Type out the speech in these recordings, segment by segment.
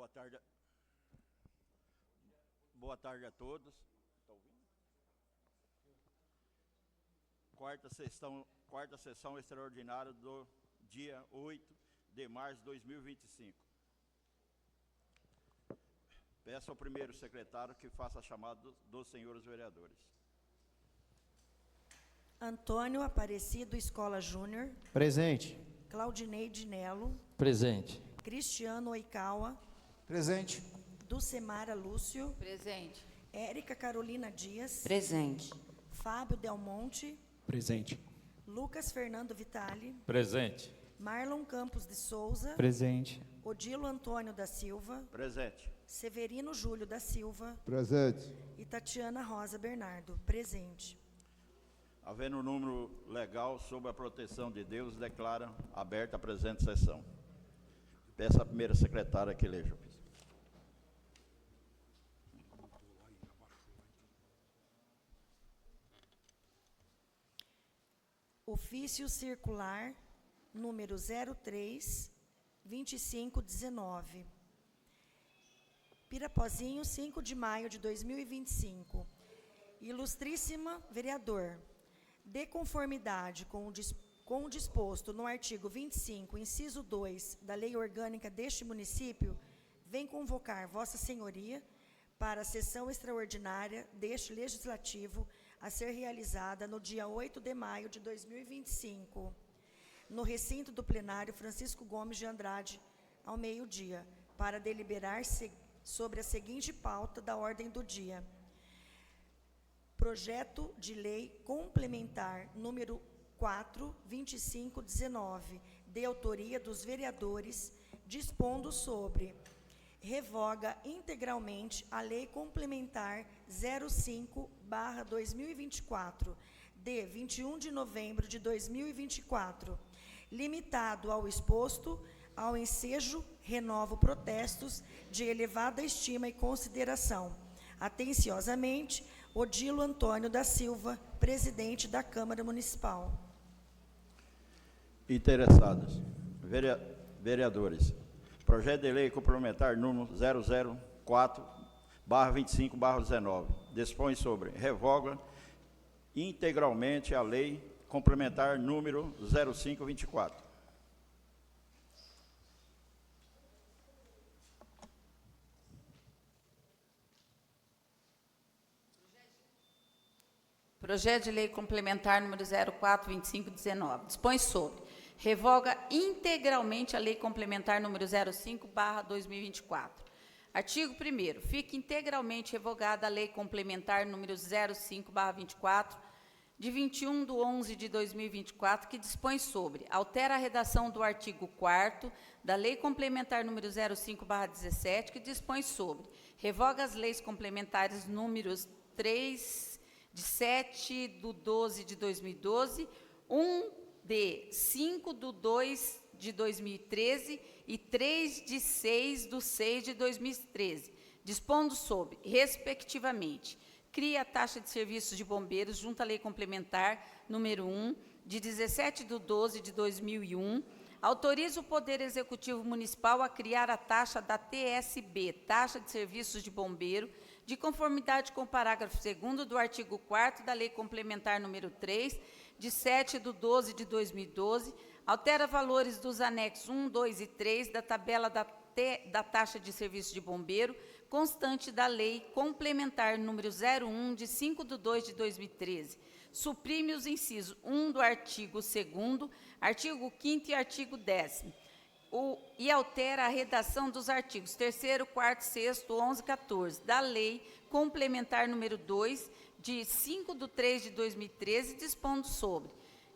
Boa tarde. Boa tarde a todos. Tá ouvindo? Quarta sessão extraordinária do dia 8 de março de 2025. Peço ao primeiro secretário que faça a chamada dos senhores vereadores. Antônio Aparecido Escola Júnior. Presente. Claudinei Dinello. Presente. Cristiano Oikawa. Presente. Dulcemara Lúcio. Presente. Érica Carolina Dias. Presente. Fábio Del Monte. Presente. Lucas Fernando Vitali. Presente. Marlon Campos de Souza. Presente. Odilo Antônio da Silva. Presente. Severino Júlio da Silva. Presente. E Tatiana Rosa Bernardo. Presente. Havendo um número legal sob a proteção de Deus, declara aberta a presente sessão. Peço à primeira secretária que leia. Ofício circular número 03-2519. Pirapozinho, 5 de maio de 2025. Ilustríssima vereador, de conformidade com o disposto no artigo 25, inciso 2, da Lei Orgânica deste município, vem convocar Vossa Senhoria para a sessão extraordinária deste Legislativo a ser realizada no dia 8 de maio de 2025, no recinto do plenário Francisco Gomes de Andrade, ao meio-dia, para deliberar sobre a seguinte pauta da ordem do dia: Projeto de Lei Complementar número 4/2519, de autoria dos vereadores, dispondo sobre: revoga integralmente a Lei Complementar 05/2024, de 21 de novembro de 2024, limitado ao exposto, ao ensejo, renovo protestos de elevada estima e consideração. Atenciosamente, Odilo Antônio da Silva, presidente da Câmara Municipal. Interessados. Vereadores. Projeto de Lei Complementar número 004/25/19. Dispõe sobre: revoga integralmente a Lei Complementar número 05/24. Projeto de Lei Complementar número 04/2519. Dispõe sobre: revoga integralmente a Lei Complementar número 05/2024. Artigo 1º. Fica integralmente revogada a Lei Complementar número 05/24, de 21 de 11 de 2024, que dispõe sobre: altera a redação do artigo 4º da Lei Complementar número 05/17, que dispõe sobre: revoga as leis complementares números 3 de 7 de 12 de 2012, 1 de 5 de 2 de 2013 e 3 de 6 de 6 de 2013, dispondo sobre, respectivamente: cria a taxa de serviços de bombeiros junto à Lei Complementar número 1, de 17 de 12 de 2001, autoriza o Poder Executivo Municipal a criar a taxa da TSB, Taxa de Serviços de Bombeiro, de conformidade com o parágrafo 2º do artigo 4º da Lei Complementar número 3, de 7 de 12 de 2012, altera valores dos anexos 1, 2 e 3 da tabela da taxa de serviço de bombeiro, constante da Lei Complementar número 01, de 5 de 2 de 2013. Suprime os incisos 1 do artigo 2º, artigo 5º e artigo 10º. E altera a redação dos artigos 3º, 4º, 6º, 11 e 14 da Lei Complementar número 2, de 5 de 3 de 2013, dispondo sobre: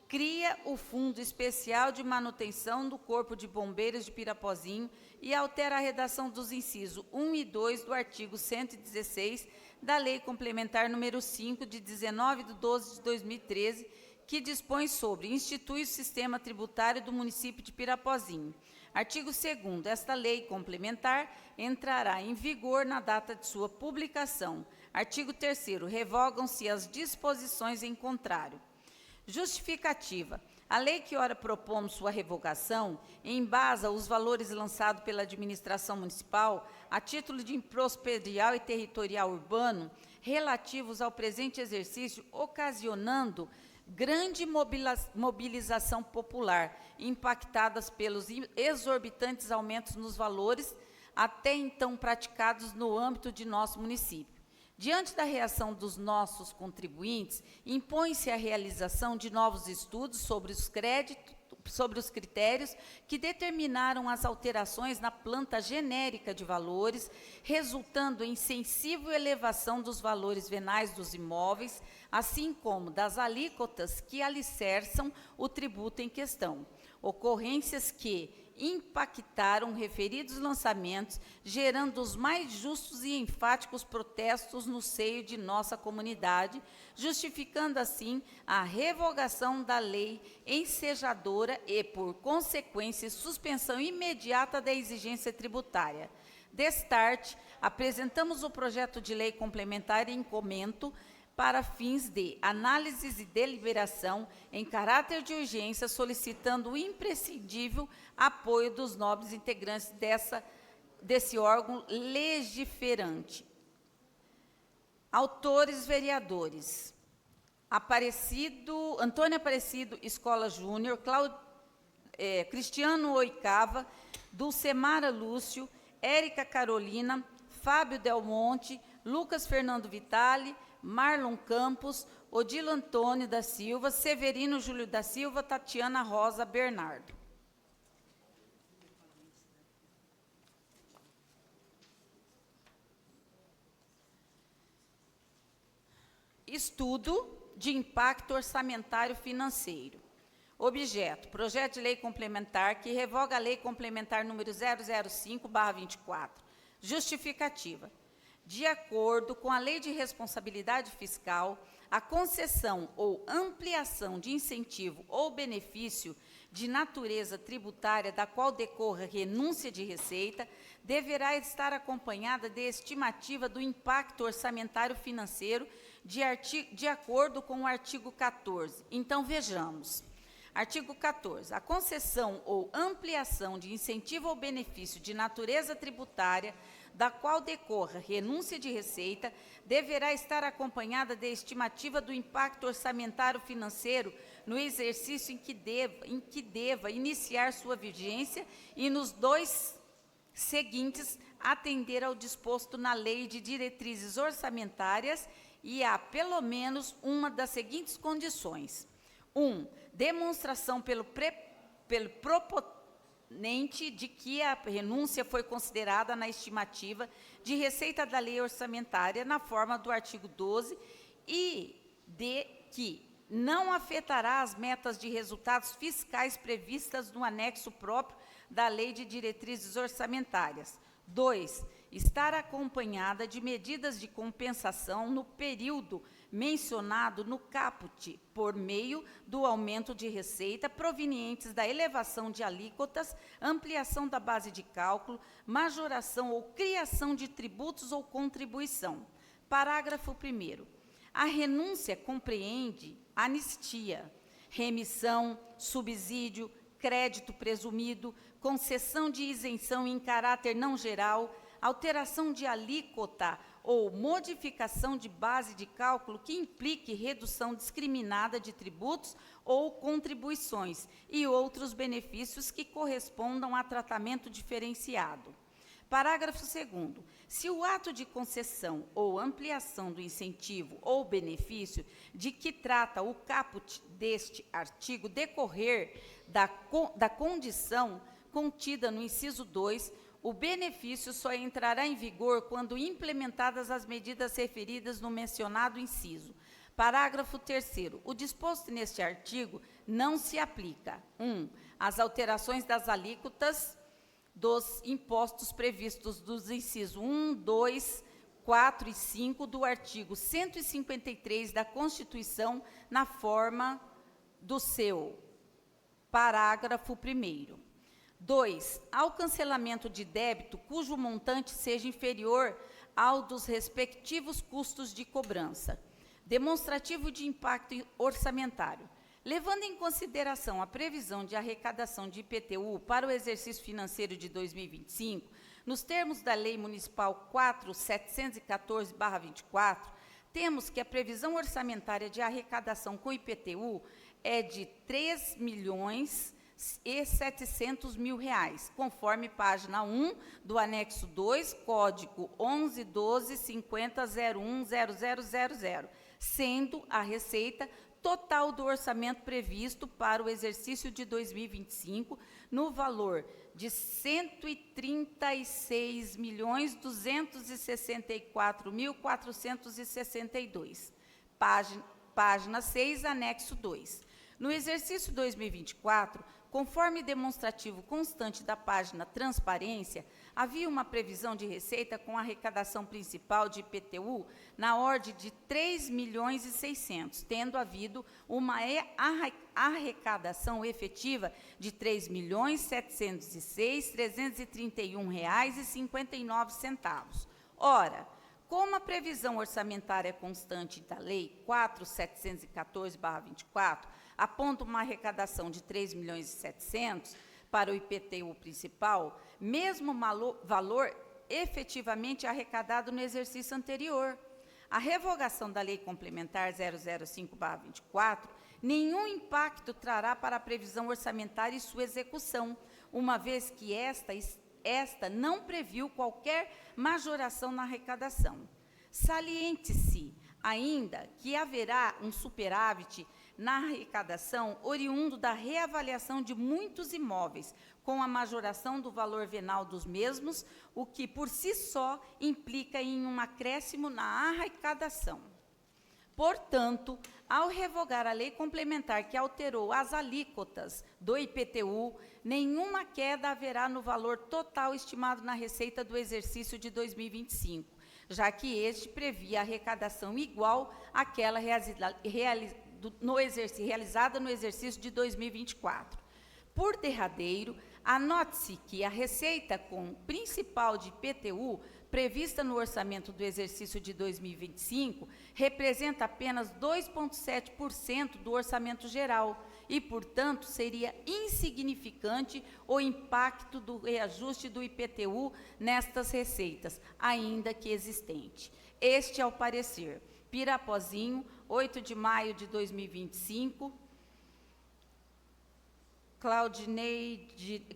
cria o Fundo Especial de Manutenção do Corpo de Bombeiros de Pirapozinho e altera a redação dos incisos 1 e 2 do artigo 116 da Lei Complementar número 5, de 19 de 12 de 2013, que dispõe sobre: institui o sistema tributário do município de Pirapozinho. Artigo 2º. Esta lei complementar entrará em vigor na data de sua publicação. Artigo 3º. Revogam-se as disposições em contrário. Justificativa. A lei que ora propomos sua revogação embasa os valores lançados pela administração municipal a título de imposto predial e territorial urbano relativos ao presente exercício, ocasionando grande mobilização popular, impactadas pelos exorbitantes aumentos nos valores até então praticados no âmbito de nosso município. Diante da reação dos nossos contribuintes, impõe-se a realização de novos estudos sobre os critérios que determinaram as alterações na planta genérica de valores, resultando em sensível elevação dos valores venais dos imóveis, assim como das alíquotas que alicerçam o tributo em questão. Ocorrências que impactaram referidos lançamentos, gerando os mais justos e enfáticos protestos no seio de nossa comunidade, justificando assim a revogação da lei ensejadora e, por consequência, suspensão imediata da exigência tributária. Destarte, apresentamos o projeto de lei complementar em comento para fins de análises e deliberação em caráter de urgência, solicitando o imprescindível apoio dos nobres integrantes desse órgão legiferante. Autores vereadores: Antônio Aparecido Escola Júnior, Cristiano Oicava, Dulcemara Lúcio, Érica Carolina, Fábio Del Monte, Lucas Fernando Vitale, Marlon Campos, Odilo Antônio da Silva, Severino Júlio da Silva, Tatiana Rosa Bernardo. Estudo de impacto orçamentário financeiro. Objeto: projeto de lei complementar que revoga a lei complementar número 005/24. Justificativa: de acordo com a Lei de Responsabilidade Fiscal, a concessão ou ampliação de incentivo ou benefício de natureza tributária da qual decorra renúncia de receita deverá estar acompanhada de estimativa do impacto orçamentário financeiro de acordo com o artigo 14. Então, vejamos. Artigo 14. A concessão ou ampliação de incentivo ou benefício de natureza tributária da qual decorra renúncia de receita, deverá estar acompanhada de estimativa do impacto orçamentário financeiro no exercício em que deva iniciar sua vigência e nos 2 seguintes atender ao disposto na Lei de Diretrizes Orçamentárias e a, pelo menos, uma das seguintes condições. 1. Demonstração pelo proponente de que a renúncia foi considerada na estimativa de receita da lei orçamentária na forma do artigo 12 e de que não afetará as metas de resultados fiscais previstas no anexo próprio da Lei de Diretrizes Orçamentárias. 2. Estar acompanhada de medidas de compensação no período mencionado no caput, por meio do aumento de receita provenientes da elevação de alíquotas, ampliação da base de cálculo, majoração ou criação de tributos ou contribuição. Parágrafo 1º. A renúncia compreende anistia, remissão, subsídio, crédito presumido, concessão de isenção em caráter não geral, alteração de alíquota ou modificação de base de cálculo que implique redução discriminada de tributos ou contribuições e outros benefícios que correspondam a tratamento diferenciado. Parágrafo 2º. Se o ato de concessão ou ampliação do incentivo ou benefício de que trata o caput deste artigo decorrer da condição contida no inciso 2, o benefício só entrará em vigor quando implementadas as medidas referidas no mencionado inciso. Parágrafo 3º. O disposto neste artigo não se aplica: 1. Às alterações das alíquotas dos impostos previstos dos incisos 1, 2, 4 e 5 do artigo 153 da Constituição, na forma do seu parágrafo 1º. 2. Ao cancelamento de débito cujo montante seja inferior ao dos respectivos custos de cobrança. Demonstrativo de impacto orçamentário. Levando em consideração a previsão de arrecadação de IPTU para o exercício financeiro de 2025, nos termos da Lei Municipal 4.714/24, temos que a previsão orçamentária de arrecadação com IPTU é de R$ 3.700.000, conforme página 1 do anexo 2, código 111250010000, sendo a receita total do orçamento previsto para o exercício de 2025 no valor de R$ 133.264.462. Página 6, anexo 2. No exercício 2024, conforme demonstrativo constante da página Transparência, havia uma previsão de receita com arrecadação principal de IPTU na ordem de R$ 3.600.000, tendo havido uma arrecadação efetiva de R$ 3.706.331,59. Ora, como a previsão orçamentária constante da Lei 4.714/24 aponta uma arrecadação de R$ 3.700.000 para o IPTU principal, mesmo valor efetivamente arrecadado no exercício anterior. A revogação da Lei Complementar 005/24 nenhum impacto trará para a previsão orçamentária e sua execução, uma vez que esta não previu qualquer majoração na arrecadação. Saliente-se ainda que haverá um superávit na arrecadação oriundo da reavaliação de muitos imóveis, com a majoração do valor venal dos mesmos, o que por si só implica em um acréscimo na arrecadação. Portanto, ao revogar a lei complementar que alterou as alíquotas do IPTU, nenhuma queda haverá no valor total estimado na receita do exercício de 2025, já que este previa arrecadação igual àquela realizada no exercício de 2024. Por derradeiro, anote-se que a receita com principal de IPTU prevista no orçamento do exercício de 2025 representa apenas 2,7% do orçamento geral e, portanto, seria insignificante o impacto do reajuste do IPTU nestas receitas, ainda que existente. Este é o parecer. Pirapozinho, 8 de maio de 2025.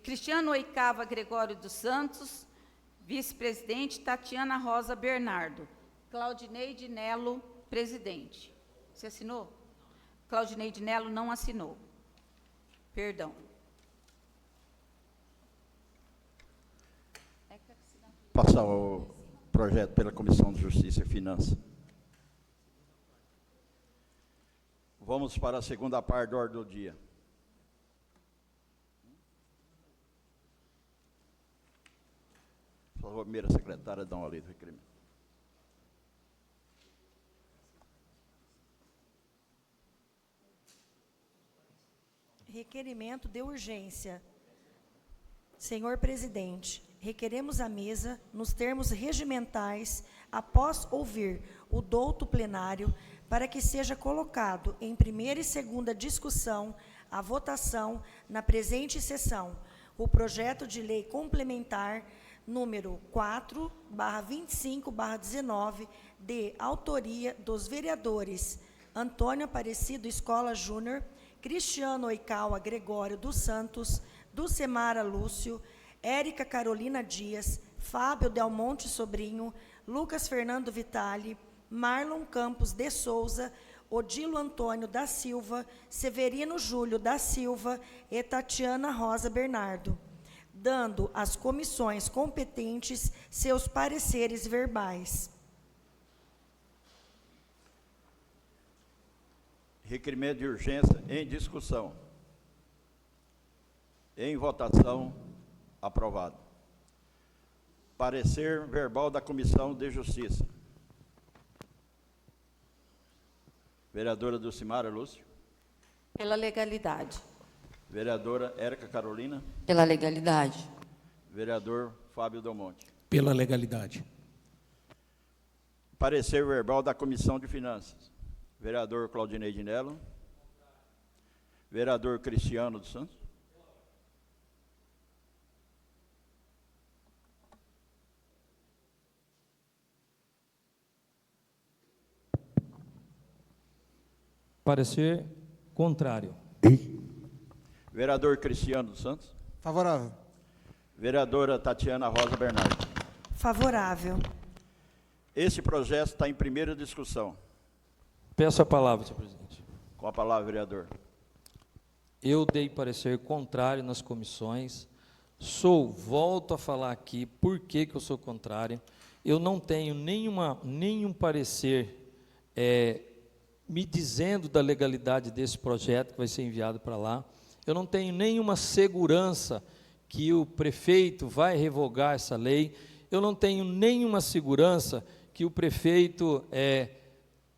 Cristiano Oicava Gregório dos Santos, vice-presidente, Tatiana Rosa Bernardo. Claudineide Nelo, presidente. Você assinou? Claudineide Nelo não assinou. Perdão. Passar o projeto pela Comissão de Justiça e Finanças. Vamos para a segunda parte da ordem do dia. Por favor, primeira secretária, dá uma lei do requerimento. Requerimento de urgência. Senhor presidente, requeremos à mesa, nos termos regimentais, após ouvir o douto plenário, para que seja colocado em primeira e segunda discussão, a votação, na presente sessão, o projeto de lei complementar número 4/25/19, de autoria dos vereadores Antônio Aparecido Escola Júnior, Cristiano Oicava Gregório dos Santos, Dulcemara Lúcio, Érica Carolina Dias, Fábio Del Monte Sobrinho, Lucas Fernando Vitali, Marlon Campos de Souza, Odilo Antônio da Silva, Severino Júlio da Silva e Tatiana Rosa Bernardo, dando às comissões competentes seus pareceres verbais. Requerimento de urgência em discussão. Em votação, aprovado. Parecer verbal da Comissão de Justiça. Vereadora Dulcimara Lúcio. Pela legalidade. Vereadora Érica Carolina. Pela legalidade. Vereador Fábio Del Monte. Pela legalidade. Parecer verbal da Comissão de Finanças. Vereador Claudineide Nelo. Vereador Cristiano dos Santos. Parecer contrário. Vereador Cristiano dos Santos. Favorável. Vereadora Tatiana Rosa Bernardo. Favorável. Esse projeto está em primeira discussão. Peço a palavra, senhor presidente. Com a palavra, vereador. Eu dei parecer contrário nas comissões. Volto a falar aqui, por que eu sou contrário. Eu não tenho nenhum parecer me dizendo da legalidade desse projeto que vai ser enviado para lá. Eu não tenho nenhuma segurança que o prefeito vai revogar essa lei. Eu não tenho nenhuma segurança que o prefeito,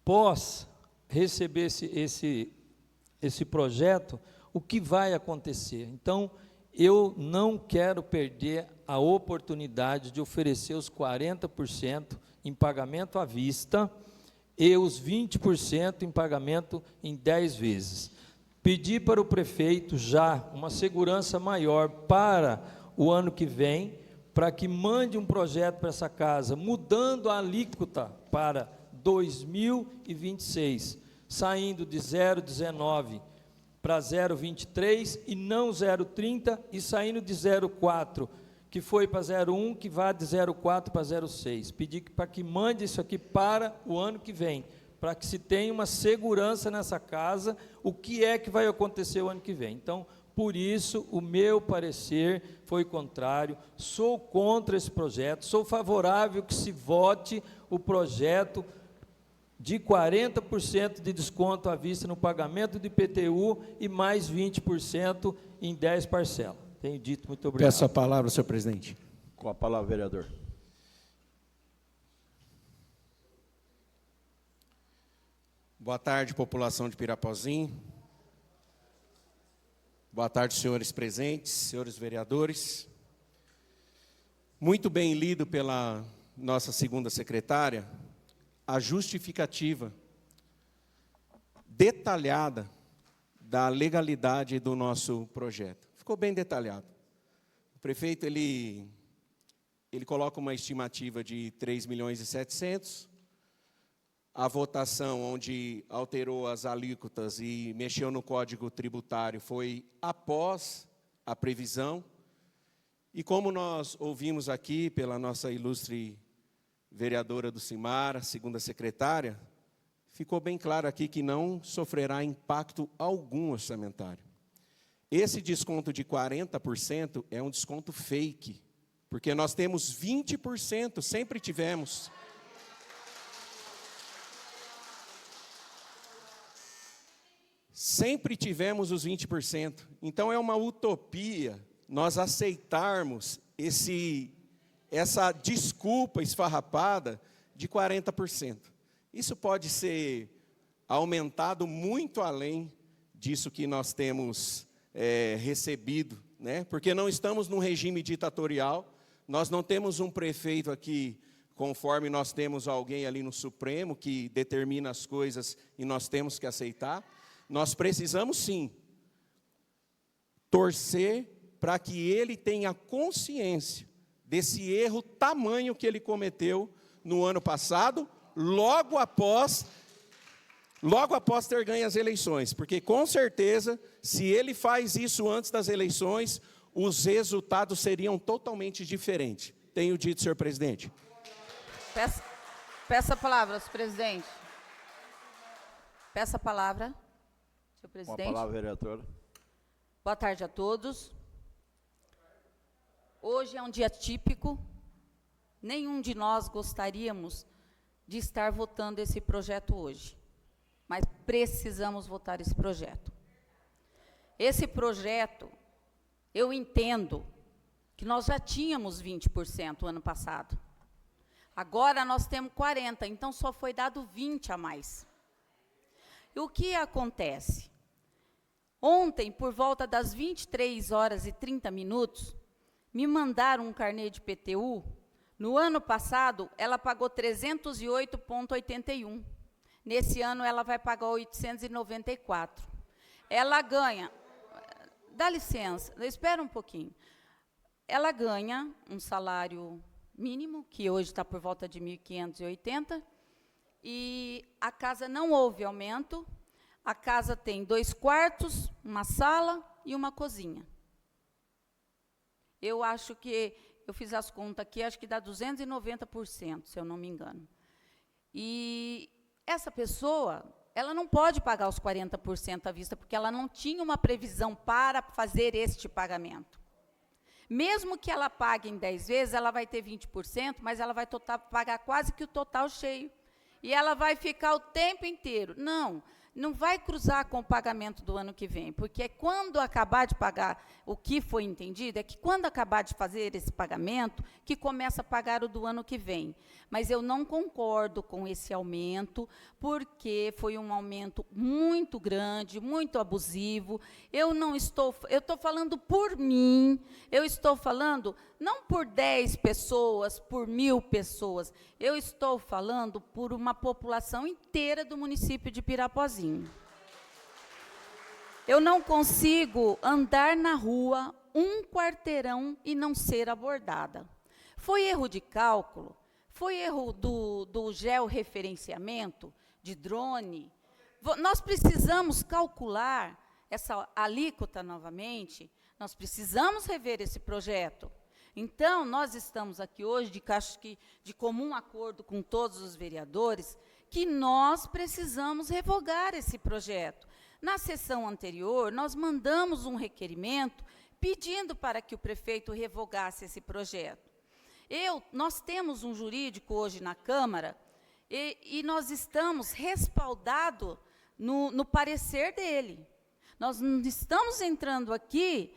pós receber esse projeto, o que vai acontecer. Então, eu não quero perder a oportunidade de oferecer os 40% em pagamento à vista e os 20% em pagamento em 10 vezes. Pedir para o prefeito já uma segurança maior para o ano que vem, para que mande um projeto para essa casa, mudando a alíquota para 2026, saindo de 0,19 para 0,23 e não 0,30, e saindo de 0,4, que foi para 0,1, que vai de 0,4 para 0,6. Pedir para que mande isso aqui para o ano que vem, para que se tenha uma segurança nessa casa, o que é que vai acontecer o ano que vem. Então, por isso, o meu parecer foi contrário, sou contra esse projeto, sou favorável que se vote o projeto de 40% de desconto à vista no pagamento de IPTU e mais 20% em 10 parcelas. Tenho dito, muito obrigado. Peço a palavra, senhor presidente. Com a palavra, vereador. Boa tarde, população de Pirapozinho. Boa tarde, senhores presentes, senhores vereadores. Muito bem lido pela nossa segunda secretária, a justificativa detalhada da legalidade do nosso projeto. Ficou bem detalhado. O prefeito, ele coloca uma estimativa de 3.700.000. A votação, onde alterou as alíquotas e mexeu no Código Tributário, foi após a previsão. E como nós ouvimos aqui pela nossa ilustre vereadora do Cimar, a segunda secretária, ficou bem claro aqui que não sofrerá impacto algum orçamentário. Esse desconto de 40% é um desconto fake, porque nós temos 20%, sempre tivemos. Sempre tivemos os 20%. Então, é uma utopia nós aceitarmos essa desculpa esfarrapada de 40%. Isso pode ser aumentado muito além disso que nós temos recebido, né? Porque não estamos num regime ditatorial, nós não temos um prefeito aqui, conforme nós temos alguém ali no Supremo que determina as coisas e nós temos que aceitar. Nós precisamos, sim, torcer para que ele tenha consciência desse erro tamanho que ele cometeu no ano passado, logo após ter ganho as eleições. Porque, com certeza, se ele faz isso antes das eleições, os resultados seriam totalmente diferentes. Tenho dito, senhor presidente. Peça a palavra, senhor presidente. Peça a palavra. Senhor presidente. Com a palavra, vereadora. Boa tarde a todos. Hoje é um dia típico. Nenhum de nós gostaríamos de estar votando esse projeto hoje. Mas precisamos votar esse projeto. Esse projeto, eu entendo que nós já tínhamos 20% ano passado. Agora nós temos 40%, então só foi dado 20% a mais. E o que acontece? Ontem, por volta das 23h30, me mandaram um carnê de IPTU. No ano passado, ela pagou 308,81. Nesse ano, ela vai pagar 894. ela ganha, dá licença, espera um pouquinho. Ela ganha um salário mínimo, que hoje está por volta de 1.580, e a casa não houve aumento. A casa tem 2 quartos, uma sala e uma cozinha. Eu acho que, eu fiz as contas aqui, acho que dá 290%, se eu não me engano. E essa pessoa, ela não pode pagar os 40% à vista, porque ela não tinha uma previsão para fazer este pagamento. Mesmo que ela pague em 10 vezes, ela vai ter 20%, mas ela vai pagar quase que o total cheio. E ela vai ficar o tempo inteiro. Não vai cruzar com o pagamento do ano que vem, porque quando acabar de pagar, o que foi entendido é que quando acabar de fazer esse pagamento, que começa a pagar o do ano que vem. Mas eu não concordo com esse aumento, porque foi um aumento muito grande, muito abusivo. Eu estou falando por mim, eu estou falando não por 10 pessoas, por 1.000 pessoas, eu estou falando por uma população inteira do município de Pirapozinho. Eu não consigo andar na rua um quarteirão e não ser abordada. Foi erro de cálculo, foi erro do georreferenciamento, de drone. Nós precisamos calcular essa alíquota novamente, nós precisamos rever esse projeto. Então, nós estamos aqui hoje, de comum acordo com todos os vereadores, que nós precisamos revogar esse projeto. Na sessão anterior, nós mandamos um requerimento pedindo para que o prefeito revogasse esse projeto. Nós temos um jurídico hoje na Câmara e nós estamos respaldados no parecer dele. Nós não estamos entrando aqui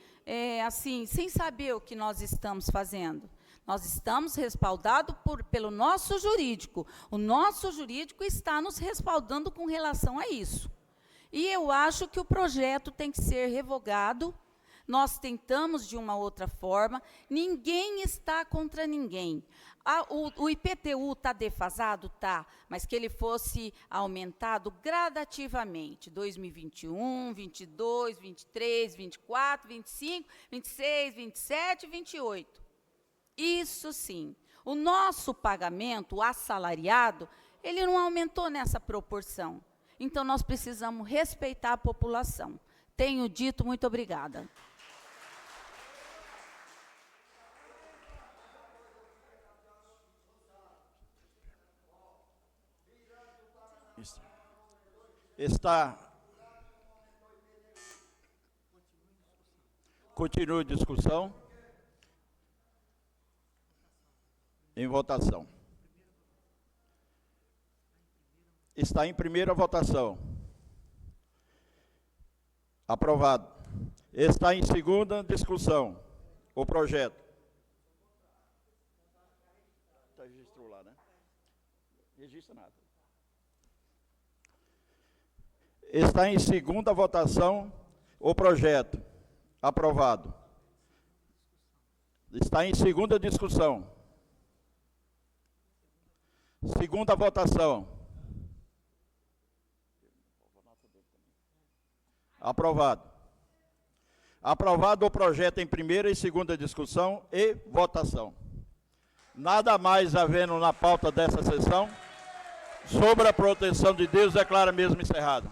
assim, sem saber o que nós estamos fazendo. Nós estamos respaldados pelo nosso jurídico. O nosso jurídico está nos respaldando com relação a isso. E eu acho que o projeto tem que ser revogado. Nós tentamos de uma outra forma. Ninguém está contra ninguém. O IPTU está defasado? Tá, mas que ele fosse aumentado gradativamente. 2021, 22, 23, 24, 25, 26, 27 e 28. Isso sim. O nosso pagamento, o assalariado, ele não aumentou nessa proporção. Então, nós precisamos respeitar a população. Tenho dito, muito obrigada. Continua a discussão. Em votação. Está em primeira votação. Aprovado. Está em segunda discussão. O projeto. Registrou lá, né? Registra nada. Está em segunda votação o projeto. Aprovado. Está em segunda discussão. Segunda votação. Aprovado. Aprovado o projeto em primeira e segunda discussão e votação. Nada mais havendo na pauta dessa sessão, sobre a proteção de Deus, declara mesmo encerrado.